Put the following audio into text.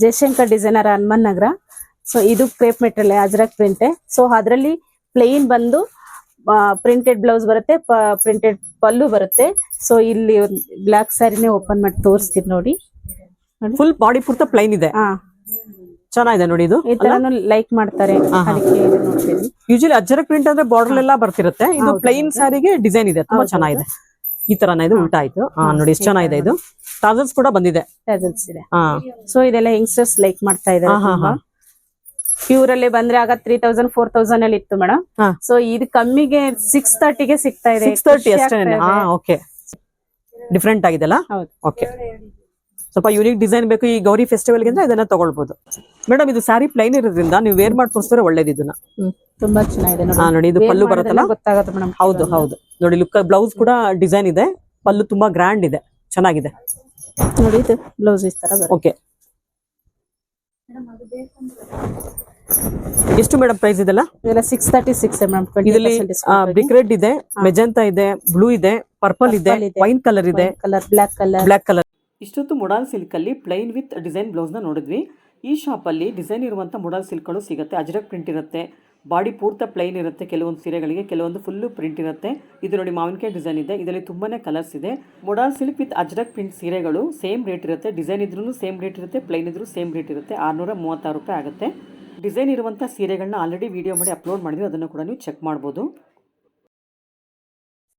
Jaishankar designer Hanuman ನಗರ. So ಇದು crepe material Ajrakh print. So ಅದರಲ್ಲಿ plane ಬಂದು ಪ್ರಿಂಟೆಡ್ ಬ್ಲೌಸ್ ಬರುತ್ತೆ, ಪ್ರಿಂಟೆಡ್ ಪಲ್ಲು ಬರುತ್ತೆ. ಸೊ ಇಲ್ಲಿ ಬ್ಲಾಕ್ ಸ್ಯಾರಿನೇ ಓಪನ್ ಮಾಡಿ ತೋರಿಸ್ತೀನಿ ನೋಡಿ. ಫುಲ್ ಬಾಡಿ ಪೂರ್ತಿ ಪ್ಲೈನ್ ಇದೆ. ಚೆನ್ನಾಗಿದೆ ನೋಡಿ. ಇದು ಈ ತರನು ಲೈಕ್ ಮಾಡ್ತಾರೆ, ಅದಕ್ಕೆ ಇದು ನೋಡ್ತೀವಿ. ಯೂಶಲಿ ಅಜ್ರಕ್ ಪ್ರಿಂಟ್ ಅಂದ್ರೆ ಬಾರ್ಡರ್ ಎಲ್ಲ ಬರ್ತಿರುತ್ತೆ. ಇದು ಪ್ಲೈನ್ ಸ್ಯಾರಿಗೆ ಡಿಸೈನ್ ಇದೆ, ತುಂಬಾ ಚೆನ್ನಾಗಿದೆ. ಈ ತರನ ಇದು ಉಲ್ಟಾ ಆಯ್ತು ನೋಡಿ, ಎಷ್ಟು ಚೆನ್ನಾಗಿದೆ. ಇದು ಟಾಸಲ್ಸ್ ಕೂಡ ಬಂದಿದೆ. ಟಾಸಲ್ಸ್ ಇದೆ. ಸೊ ಇದೆಲ್ಲ ಯಂಗ್ಸ್ಟರ್ಸ್ ಲೈಕ್ ಮಾಡ್ತಾ ಇದ್ದಾರೆ. ಪ್ಯೂರ್ ಅಲ್ಲಿ ಬಂದ್ರೆ ಆಗ 3000 4000 ಅಲ್ಲಿ ಇತ್ತು ಮೇಡಮ್. ಸೊ ಇದು ಕಮ್ಮಿಗೆ 630 ಗೆ ಸಿಗ್ತಾ ಇದೆ. 630 ಅಷ್ಟೇ. ಓಕೆ, ಡಿಫ್ರೆಂಟ್ ಆಗಿದೆಲ್ಲ. ಓಕೆ, ಸ್ವಲ್ಪ ಯೂನಿಕ್ ಡಿಸೈನ್ ಬೇಕು ಈ ಗೌರಿ ಫೆಸ್ಟಿವಲ್ ಗೆ ಅಂದ್ರೆ ಇದನ್ನ ತಗೊಳ್ಬಹುದು. ಮೇಡಮ್ ಇದು ಸ್ಯಾರಿ ಪ್ಲೈನ್ ಇರೋದ್ರಿಂದ ನೀವು ವೇರ್ ಮಾಡಿ ತೋರಿಸಿದ್ರೆ ಒಳ್ಳೇದು. ಇದನ್ನ ತುಂಬಾ ಚೆನ್ನಾಗಿದೆ ನೋಡಿ. ಇದು ಪಲ್ಲು ಬರುತ್ತಲ್ಲ, ಗೊತ್ತಾಗುತ್ತೆ ಮೇಡಮ್. ಹೌದು ಹೌದು ನೋಡಿ. ಲುಕ್ ಬ್ಲೌಸ್ ಕೂಡ ಡಿಸೈನ್ ಇದೆ, ಪಲ್ಲು ತುಂಬಾ ಗ್ರ್ಯಾಂಡ್ ಇದೆ, ಚೆನ್ನಾಗಿದೆ ನೋಡಿ. ಇದು ಬ್ಲೌಸ್ ಈ ತರ ಬರುತ್ತೆ. ಓಕೆ, ಎಷ್ಟು ಮೇಡಮ್ ಪ್ರೈಸ್ ಇದೆಲ್ಲ? ಇದೆಲ್ಲ 636 ಮೇಡಮ್. ಇದರಲ್ಲಿ ಬ್ರಿಕ್ ರೆಡ್ ಇದೆ, ಮೆಜೆಂಟಾ ಇದೆ, ಬ್ಲೂ ಇದೆ, ಪರ್ಪಲ್ ಇದೆ, ವೈನ್ ಕಲರ್ ಇದೆ, ಬ್ಲಾಕ್ ಕಲರ್. ಇಷ್ಟೊತ್ತು ಮೊಡಾಲ್ ಸಿಲ್ಕ್ ಅಲ್ಲಿ ಪ್ಲೈನ್ ವಿತ್ ಡಿಸೈನ್ ಬ್ಲೌಸ್ ನ ನೋಡಿದ್ವಿ. ಈ ಶಾಪ್ ಅಲ್ಲಿ ಡಿಸೈನ್ ಇರುವಂತ ಮೊಡಾಲ್ ಸಿಲ್ಕ್ ಗಳು ಸಿಗುತ್ತೆ. ಅಜ್ರಕ್ ಪ್ರಿಂಟ್ ಇರುತ್ತೆ, ಬಾಡಿ ಪೂರ್ತಿ ಪ್ಲೈನ್ ಇರುತ್ತೆ. ಕೆಲವೊಂದು ಸೀರೆಗಳಿಗೆ ಕೆಲವೊಂದು ಫುಲ್ ಪ್ರಿಂಟ್ ಇರುತ್ತೆ. ಇದು ನೋಡಿ ಮಾವಿನಕಾಯಿ ಡಿಸೈನ್ ಇದೆ. ಇದರಲ್ಲಿ ತುಂಬಾನೇ ಕಲರ್ಸ್ ಇದೆ. Modal silk with Ajrakh print ಸೀರೆಗಳು ಸೇಮ್ ರೇಟ್ ಇರುತ್ತೆ. ಡಿಸೈನ್ ಇದ್ರೂ ಸೇಮ್ ರೇಟ್ ಇರುತ್ತೆ, ಪ್ಲೈನ್ ಇದ್ರೂ ಸೇಮ್ ರೇಟ್ ಇರುತ್ತೆ. 636 ರೂಪಾಯಿ ಆಗುತ್ತೆ. ಡಿಸೈನ್ ಇರುವಂತ ಸೀರೆಗಳನ್ನ ಆಲ್ರೆಡಿ ವಿಡಿಯೋ ಮಾಡಿ ಅಪ್ಲೋಡ್ ಮಾಡಿದ್ವಿ, ಅದನ್ನು ಕೂಡ ನೀವು ಚೆಕ್ ಮಾಡಬಹುದು.